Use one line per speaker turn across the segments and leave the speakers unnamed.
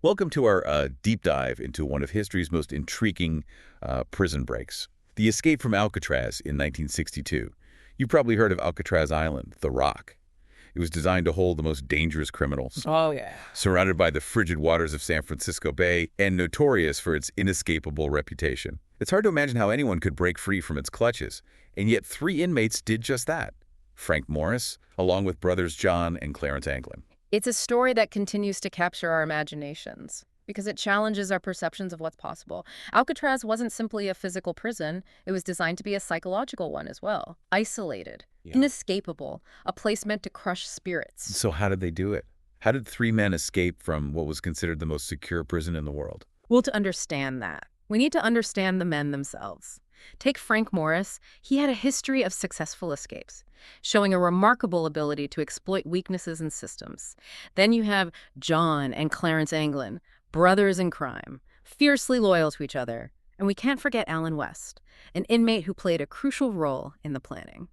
Welcome to our deep dive into one of history's most intriguing prison breaks, the escape from Alcatraz in 1962. You've probably heard of Alcatraz Island, the Rock. It was designed to hold the most dangerous criminals,
Oh, yeah.
surrounded by the frigid waters of San Francisco Bay and notorious for its inescapable reputation. It's hard to imagine how anyone could break free from its clutches, and yet three inmates did just that. Frank Morris, along with brothers John and Clarence Anglin.
It's a story that continues to capture our imaginations because it challenges our perceptions of what's possible. Alcatraz wasn't simply a physical prison, it was designed to be a psychological one as well. Isolated,
Yeah.
inescapable, a place meant to crush spirits.
So how did they do it? How did three men escape from what was considered the most secure prison in the world?
Well, to understand that, we need to understand the men themselves. Take Frank Morris. He had a history of successful escapes, showing a remarkable ability to exploit weaknesses in systems. Then you have John and Clarence Anglin, brothers in crime, fiercely loyal to each other. And we can't forget Alan West, an inmate who played a crucial role in the planning.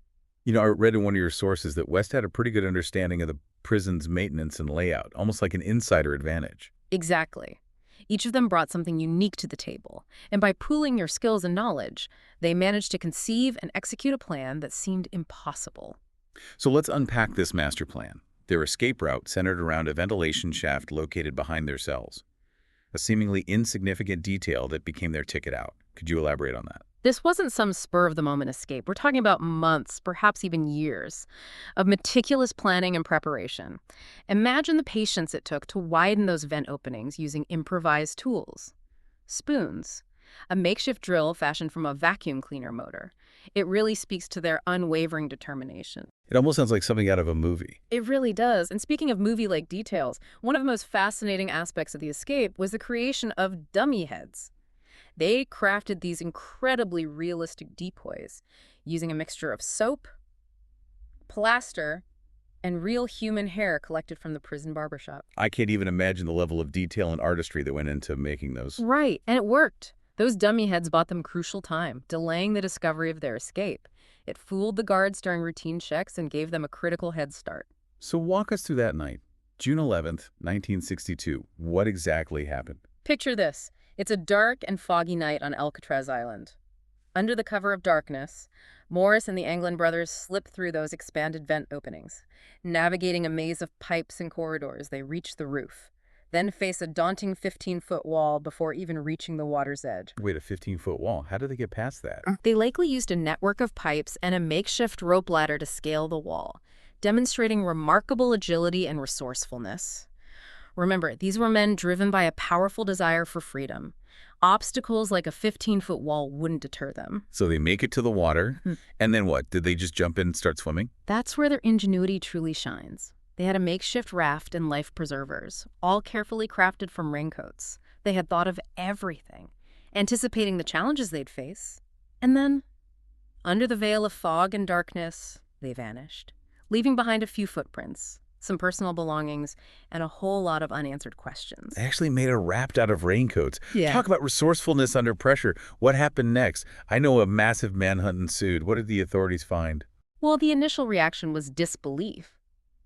You know, I read in one of your sources that West had a pretty good understanding of the prison's maintenance and layout, almost like an insider advantage.
Exactly. Each of them brought something unique to the table, and by pooling your skills and knowledge, they managed to conceive and execute a plan that seemed impossible.
So let's unpack this master plan. Their escape route centered around a ventilation shaft located behind their cells, a seemingly insignificant detail that became their ticket out. Could you elaborate on that?
This wasn't some spur-of-the-moment escape. We're talking about months, perhaps even years, of meticulous planning and preparation. Imagine the patience it took to widen those vent openings using improvised tools. Spoons, a makeshift drill fashioned from a vacuum cleaner motor. It really speaks to their unwavering determination.
It almost sounds like something out of a movie.
It really does. And speaking of movie-like details, one of the most fascinating aspects of the escape was the creation of dummy heads. They crafted these incredibly realistic decoys using a mixture of soap, plaster, and real human hair collected from the prison barbershop.
I can't even imagine the level of detail and artistry that went into making those.
Right, and it worked. Those dummy heads bought them crucial time, delaying the discovery of their escape. It fooled the guards during routine checks and gave them a critical head start.
So walk us through that night. June 11th, 1962. What exactly happened?
Picture this. It's a dark and foggy night on Alcatraz Island. Under the cover of darkness, Morris and the Anglin brothers slip through those expanded vent openings. Navigating a maze of pipes and corridors, they reach the roof, then face a daunting 15-foot wall before even reaching the water's edge.
Wait, a 15-foot wall. How did they get past that?
They likely used a network of pipes and a makeshift rope ladder to scale the wall, demonstrating remarkable agility and resourcefulness. Remember, these were men driven by a powerful desire for freedom. Obstacles like a 15-foot wall wouldn't deter them.
So they make it to the water, and then what? Did they just jump in and start swimming?
That's where their ingenuity truly shines. They had a makeshift raft and life preservers, all carefully crafted from raincoats. They had thought of everything, anticipating the challenges they'd face. And then, under the veil of fog and darkness, they vanished, leaving behind a few footprints, some personal belongings, and a whole lot of unanswered questions.
They actually made a raft out of raincoats.
Yeah.
Talk about resourcefulness under pressure. What happened next? I know a massive manhunt ensued. What did the authorities find?
Well, the initial reaction was disbelief.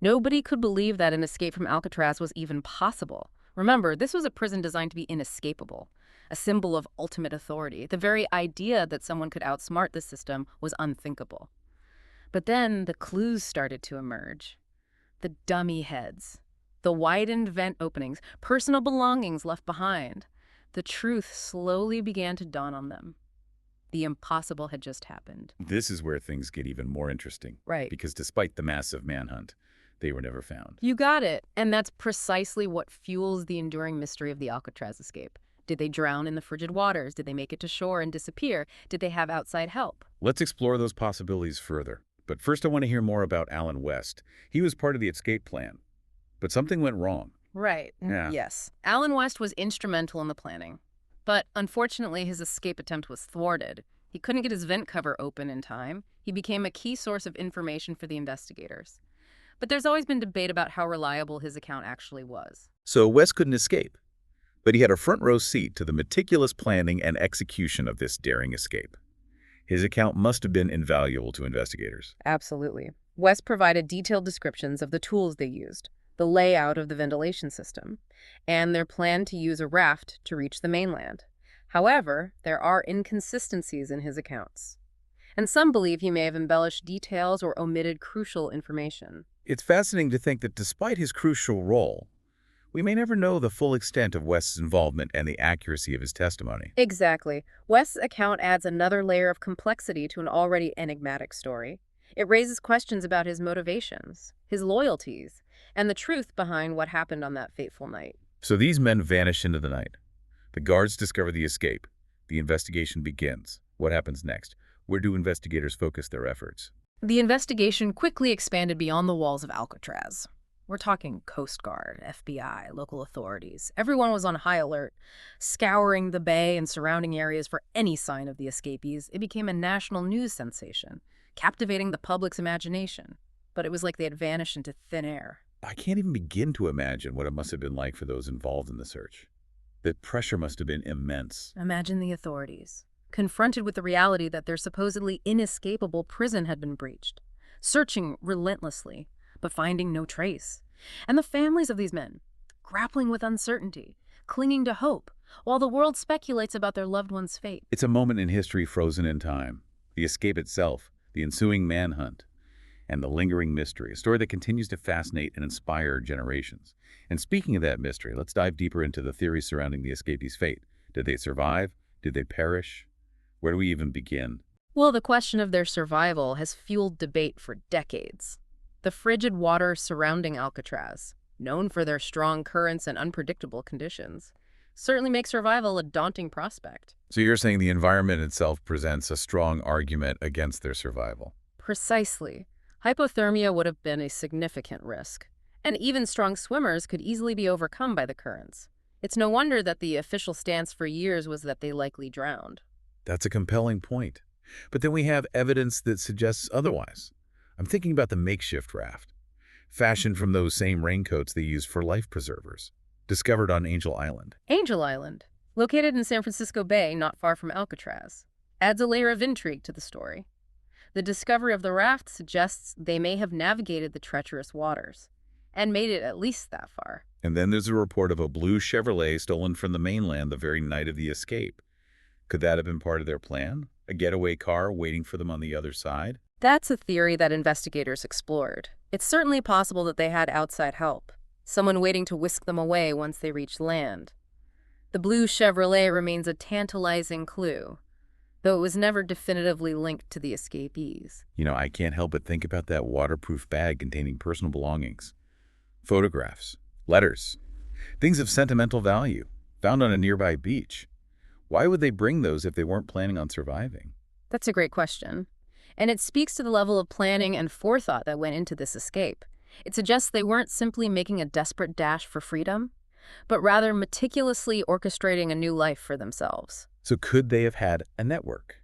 Nobody could believe that an escape from Alcatraz was even possible. Remember, this was a prison designed to be inescapable, a symbol of ultimate authority. The very idea that someone could outsmart the system was unthinkable. But then the clues started to emerge. The dummy heads, the widened vent openings, personal belongings left behind. The truth slowly began to dawn on them. The impossible had just happened.
This is where things get even more interesting.
Right.
Because despite the massive manhunt, they were never found.
You got it. And that's precisely what fuels the enduring mystery of the Alcatraz escape. Did they drown in the frigid waters? Did they make it to shore and disappear? Did they have outside help?
Let's explore those possibilities further. But first I want to hear more about Alan West. He was part of the escape plan, but something went wrong.
Right.
Yeah.
Yes. Alan West was instrumental in the planning. But unfortunately, his escape attempt was thwarted. He couldn't get his vent cover open in time. He became a key source of information for the investigators. But there's always been debate about how reliable his account actually was.
So West couldn't escape, but he had a front row seat to the meticulous planning and execution of this daring escape. His account must have been invaluable to investigators.
Absolutely. West provided detailed descriptions of the tools they used, the layout of the ventilation system, and their plan to use a raft to reach the mainland. However, there are inconsistencies in his accounts, and some believe he may have embellished details or omitted crucial information.
It's fascinating to think that despite his crucial role, we may never know the full extent of West's involvement and the accuracy of his testimony.
Exactly. West's account adds another layer of complexity to an already enigmatic story. It raises questions about his motivations, his loyalties, and the truth behind what happened on that fateful night.
So these men vanish into the night. The guards discover the escape. The investigation begins. What happens next? Where do investigators focus their efforts?
The investigation quickly expanded beyond the walls of Alcatraz. We're talking Coast Guard, FBI, local authorities. Everyone was on high alert, scouring the bay and surrounding areas for any sign of the escapees. It became a national news sensation, captivating the public's imagination. But it was like they had vanished into thin air.
I can't even begin to imagine what it must have been like for those involved in the search. The pressure must have been immense.
Imagine the authorities, confronted with the reality that their supposedly inescapable prison had been breached, searching relentlessly, but finding no trace. And the families of these men, grappling with uncertainty, clinging to hope, while the world speculates about their loved one's fate.
It's a moment in history frozen in time. The escape itself, the ensuing manhunt, and the lingering mystery, a story that continues to fascinate and inspire generations. And speaking of that mystery, let's dive deeper into the theories surrounding the escapees' fate. Did they survive? Did they perish? Where do we even begin?
Well, the question of their survival has fueled debate for decades. The frigid water surrounding Alcatraz, known for their strong currents and unpredictable conditions, certainly makes survival a daunting prospect.
So you're saying the environment itself presents a strong argument against their survival?
Precisely. Hypothermia would have been a significant risk, and even strong swimmers could easily be overcome by the currents. It's no wonder that the official stance for years was that they likely drowned.
That's a compelling point. But then we have evidence that suggests otherwise. I'm thinking about the makeshift raft, fashioned from those same raincoats they used for life preservers, discovered on Angel Island.
Angel Island, located in San Francisco Bay not far from Alcatraz, adds a layer of intrigue to the story. The discovery of the raft suggests they may have navigated the treacherous waters and made it at least that far.
And then there's a report of a blue Chevrolet stolen from the mainland the very night of the escape. Could that have been part of their plan? A getaway car waiting for them on the other side?
That's a theory that investigators explored. It's certainly possible that they had outside help, someone waiting to whisk them away once they reached land. The blue Chevrolet remains a tantalizing clue, though it was never definitively linked to the escapees.
You know, I can't help but think about that waterproof bag containing personal belongings, photographs, letters, things of sentimental value, found on a nearby beach. Why would they bring those if they weren't planning on surviving?
That's a great question. And it speaks to the level of planning and forethought that went into this escape. It suggests they weren't simply making a desperate dash for freedom, but rather meticulously orchestrating a new life for themselves.
So could they have had a network,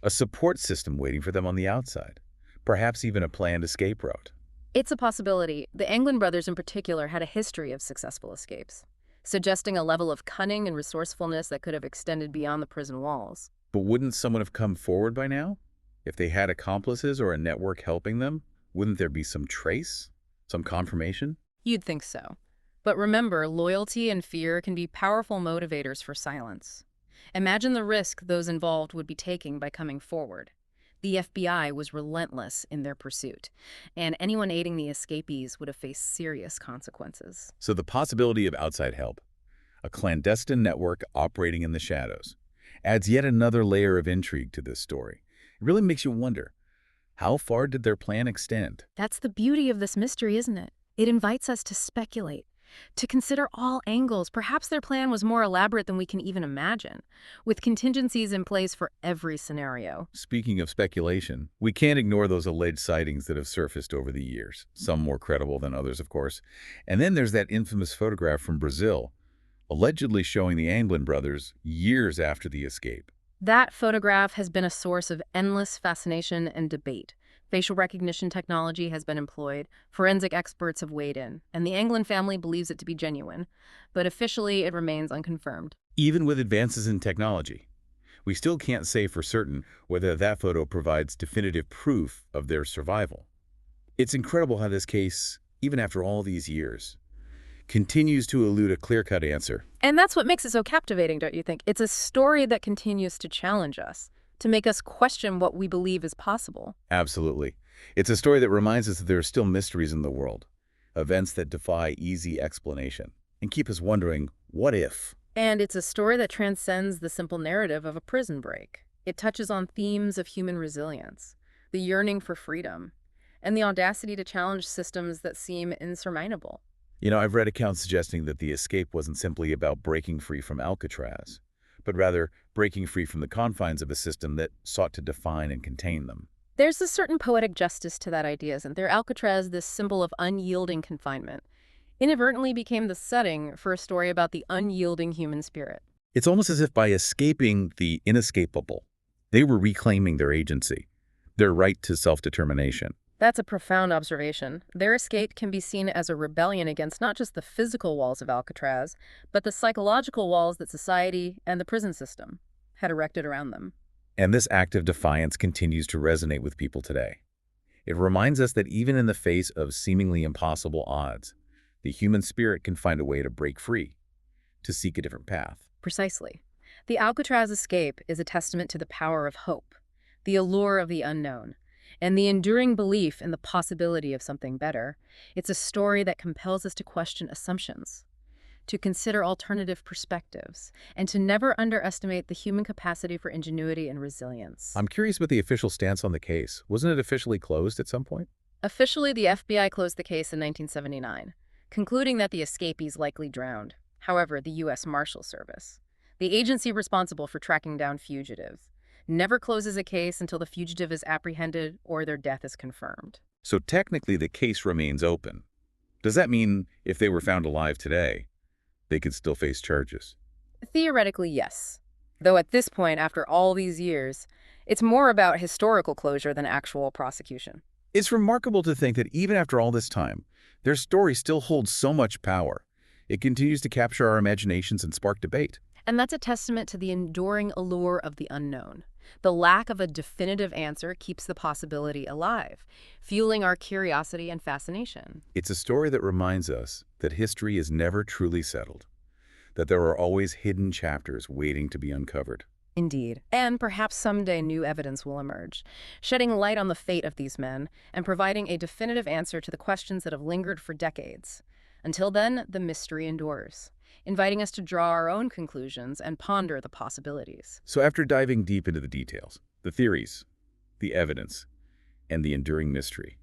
a support system waiting for them on the outside, perhaps even a planned escape route?
It's a possibility. The Anglin brothers in particular had a history of successful escapes, suggesting a level of cunning and resourcefulness that could have extended beyond the prison walls.
But wouldn't someone have come forward by now? If they had accomplices or a network helping them, wouldn't there be some trace, some confirmation?
You'd think so. But remember, loyalty and fear can be powerful motivators for silence. Imagine the risk those involved would be taking by coming forward. The FBI was relentless in their pursuit, and anyone aiding the escapees would have faced serious consequences.
So the possibility of outside help, a clandestine network operating in the shadows, adds yet another layer of intrigue to this story. It really makes you wonder, how far did their plan extend?
That's the beauty of this mystery, isn't it? It invites us to speculate, to consider all angles. Perhaps their plan was more elaborate than we can even imagine, with contingencies in place for every scenario.
Speaking of speculation, we can't ignore those alleged sightings that have surfaced over the years, some more credible than others, of course. And then there's that infamous photograph from Brazil, allegedly showing the Anglin brothers years after the escape.
That photograph has been a source of endless fascination and debate. Facial recognition technology has been employed, forensic experts have weighed in, and the Anglin family believes it to be genuine, but officially it remains unconfirmed.
Even with advances in technology, we still can't say for certain whether that photo provides definitive proof of their survival. It's incredible how this case even after all these years, continues to elude a clear-cut answer.
And that's what makes it so captivating, don't you think? It's a story that continues to challenge us, to make us question what we believe is possible.
Absolutely. It's a story that reminds us that there are still mysteries in the world, events that defy easy explanation, and keep us wondering, what if?
And it's a story that transcends the simple narrative of a prison break. It touches on themes of human resilience, the yearning for freedom, and the audacity to challenge systems that seem insurmountable.
I've read accounts suggesting that the escape wasn't simply about breaking free from Alcatraz, but rather breaking free from the confines of a system that sought to define and contain them.
There's a certain poetic justice to that idea, isn't there? Alcatraz, this symbol of unyielding confinement, inadvertently became the setting for a story about the unyielding human spirit.
It's almost as if by escaping the inescapable, they were reclaiming their agency, their right to self-determination.
That's a profound observation. Their escape can be seen as a rebellion against not just the physical walls of Alcatraz, but the psychological walls that society and the prison system had erected around them.
And this act of defiance continues to resonate with people today. It reminds us that even in the face of seemingly impossible odds, the human spirit can find a way to break free, to seek a different path.
Precisely. The Alcatraz Escape is a testament to the power of hope, the allure of the unknown, and the enduring belief in the possibility of something better. It's a story that compels us to question assumptions, to consider alternative perspectives, and to never underestimate the human capacity for ingenuity and resilience.
I'm curious about the official stance on the case. Wasn't it officially closed at some point?
Officially, the FBI closed the case in 1979, concluding that the escapees likely drowned. However, the U.S. Marshal Service, the agency responsible for tracking down fugitives, never closes a case until the fugitive is apprehended or their death is confirmed.
So technically the case remains open. Does that mean if they were found alive today, they could still face charges?
Theoretically, yes. Though at this point, after all these years, it's more about historical closure than actual prosecution.
It's remarkable to think that even after all this time, their story still holds so much power. It continues to capture our imaginations and spark debate.
And that's a testament to the enduring allure of the unknown. The lack of a definitive answer keeps the possibility alive, fueling our curiosity and fascination.
It's a story that reminds us that history is never truly settled, that there are always hidden chapters waiting to be uncovered.
Indeed. And perhaps someday new evidence will emerge, shedding light on the fate of these men and providing a definitive answer to the questions that have lingered for decades. Until then, the mystery endures, inviting us to draw our own conclusions and ponder the possibilities.
So after diving deep into the details, the theories, the evidence, and the enduring mystery,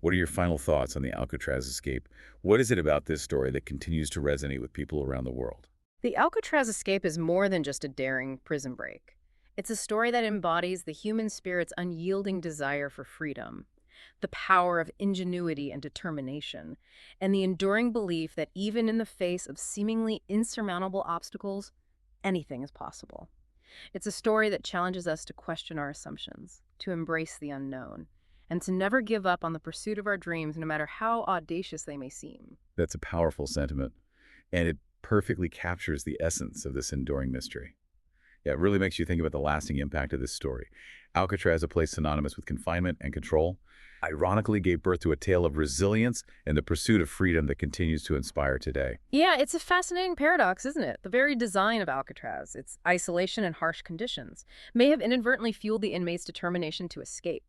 what are your final thoughts on the Alcatraz escape? What is it about this story that continues to resonate with people around the world?
The Alcatraz Escape is more than just a daring prison break. It's a story that embodies the human spirit's unyielding desire for freedom, the power of ingenuity and determination, and the enduring belief that even in the face of seemingly insurmountable obstacles, anything is possible. It's a story that challenges us to question our assumptions, to embrace the unknown, and to never give up on the pursuit of our dreams, no matter how audacious they may seem.
That's a powerful sentiment, and it perfectly captures the essence of this enduring mystery. Yeah, it really makes you think about the lasting impact of this story. Alcatraz, a place synonymous with confinement and control, ironically gave birth to a tale of resilience and the pursuit of freedom that continues to inspire today.
Yeah, it's a fascinating paradox, isn't it? The very design of Alcatraz, its isolation and harsh conditions, may have inadvertently fueled the inmates' determination to escape.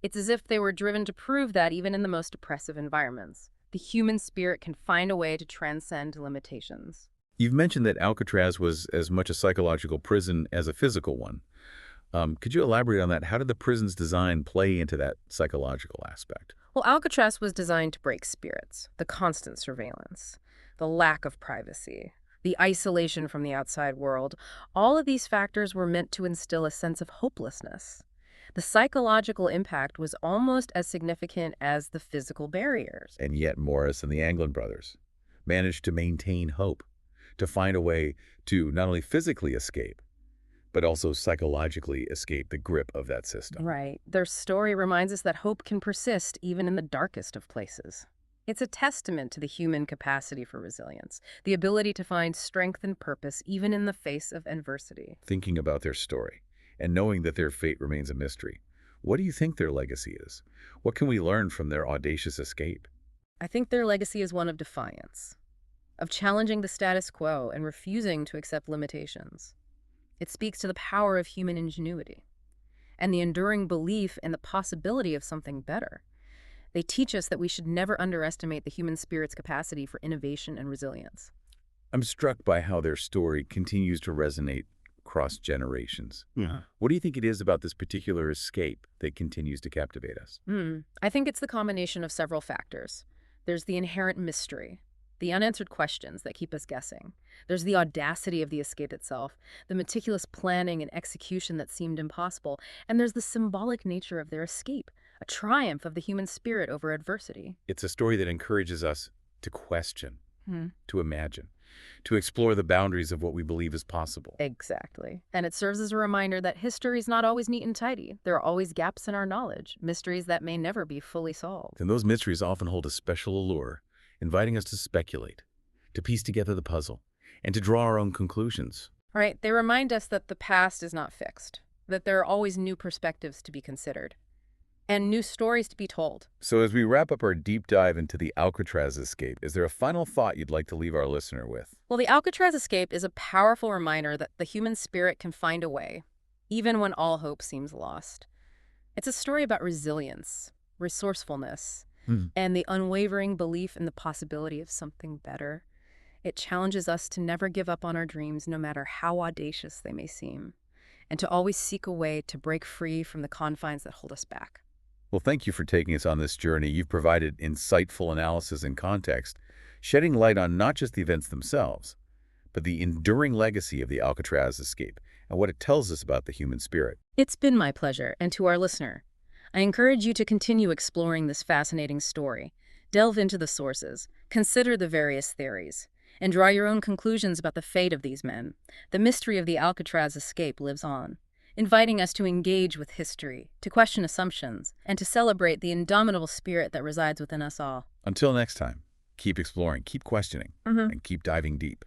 It's as if they were driven to prove that even in the most oppressive environments, the human spirit can find a way to transcend limitations.
You've mentioned that Alcatraz was as much a psychological prison as a physical one. Could you elaborate on that? How did the prison's design play into that psychological aspect?
Well, Alcatraz was designed to break spirits, the constant surveillance, the lack of privacy, the isolation from the outside world. All of these factors were meant to instill a sense of hopelessness. The psychological impact was almost as significant as the physical barriers.
And yet Morris and the Anglin brothers managed to maintain hope, to find a way to not only physically escape, but also psychologically escape the grip of that system.
Right. Their story reminds us that hope can persist even in the darkest of places. It's a testament to the human capacity for resilience, the ability to find strength and purpose even in the face of adversity.
Thinking about their story and knowing that their fate remains a mystery, what do you think their legacy is? What can we learn from their audacious escape?
I think their legacy is one of defiance, of challenging the status quo and refusing to accept limitations. It speaks to the power of human ingenuity and the enduring belief in the possibility of something better. They teach us that we should never underestimate the human spirit's capacity for innovation and resilience.
I'm struck by how their story continues to resonate across generations.
Yeah.
What do you think it is about this particular escape that continues to captivate us?
I think it's the combination of several factors. There's the inherent mystery, the unanswered questions that keep us guessing. There's the audacity of the escape itself, the meticulous planning and execution that seemed impossible. And there's the symbolic nature of their escape, a triumph of the human spirit over adversity.
It's a story that encourages us to question,
Hmm.
to imagine, to explore the boundaries of what we believe is possible.
Exactly. And it serves as a reminder that history is not always neat and tidy. There are always gaps in our knowledge, mysteries that may never be fully solved.
And those mysteries often hold a special allure, inviting us to speculate, to piece together the puzzle, and to draw our own conclusions.
All right, they remind us that the past is not fixed, that there are always new perspectives to be considered, and new stories to be told.
So as we wrap up our deep dive into the Alcatraz escape, is there a final thought you'd like to leave our listener with?
Well, the Alcatraz Escape is a powerful reminder that the human spirit can find a way, even when all hope seems lost. It's a story about resilience, resourcefulness, and the unwavering belief in the possibility of something better. It challenges us to never give up on our dreams, no matter how audacious they may seem, and to always seek a way to break free from the confines that hold us back.
Well, thank you for taking us on this journey. You've provided insightful analysis and context, shedding light on not just the events themselves, but the enduring legacy of the Alcatraz escape and what it tells us about the human spirit.
It's been my pleasure, and to our listener, I encourage you to continue exploring this fascinating story. Delve into the sources, consider the various theories, and draw your own conclusions about the fate of these men. The mystery of the Alcatraz escape lives on, inviting us to engage with history, to question assumptions, and to celebrate the indomitable spirit that resides within us all.
Until next time, keep exploring, keep questioning, and keep diving deep.